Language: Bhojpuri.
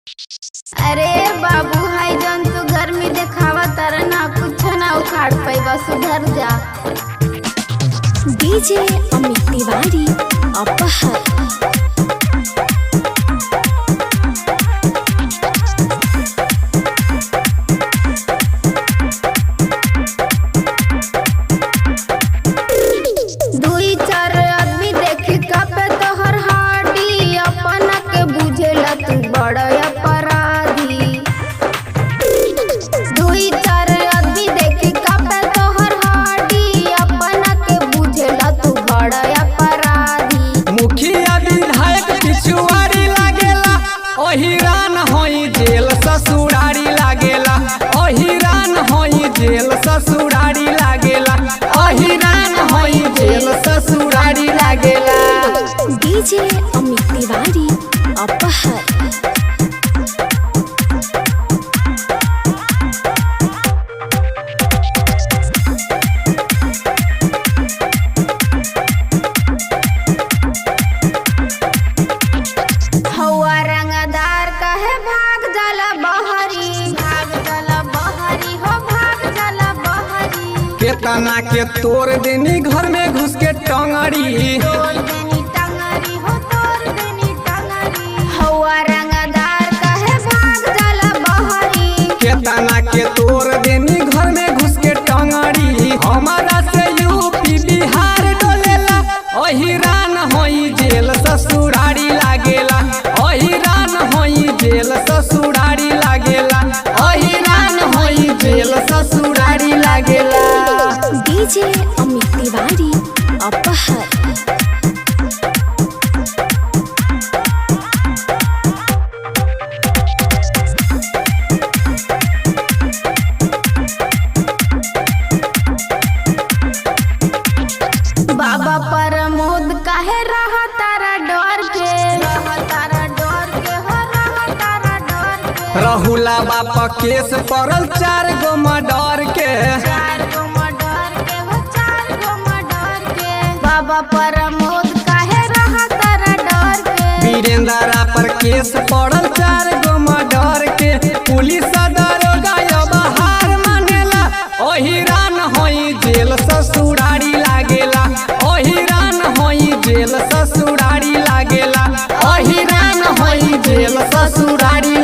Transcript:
अरे बाबू हाय जन तू गर्मी देखावा तारा ना कुछ ना उखाड़ पैबा सुधर जा। डीजे अमित तिवारी अपहर। अहिरान होई जेल ससुरारी लागेला, अहिरान होई जेल ससुरारी लागेला, अहिरान होई जेल ससुरारी लागेला। डीजे अमित तिवारी अपहर। केतना के तोड़ देनी घर में घुस के टंगड़ी, केतना के तोड़ देनी घर में घुस के टंगड़ी। हमारा से यूपी बिहार डोलेला, अहिरान होई जेल ससुरारी लागेला, अहिरान होई जेल ससुरारी लागेला, अहिरान होई जेल ससुरारी लागेला। डीजे अमित तिवारी अपहर। बाबा प्रमोद काहे रहा तारा डर के, रहा तारा डर के, हो रहा तारा डर के। रहुला बापा केस पड़ल 4 गो मर्डर के, 4 गो मर्डर के, हो 4 गो मर्डर के। बाबा प्रमोद काहे रहा तारा डर के। वीरेंद्रा पर केस पड़ल 4 गो मर्डर के। पुलिस दरोगा अब हार मानेला, अहिरान होई जेल ससुरारी लागेला, अहिरान होई जेल ससुरारी लागेला, अहिरान होई जेल ससुरारी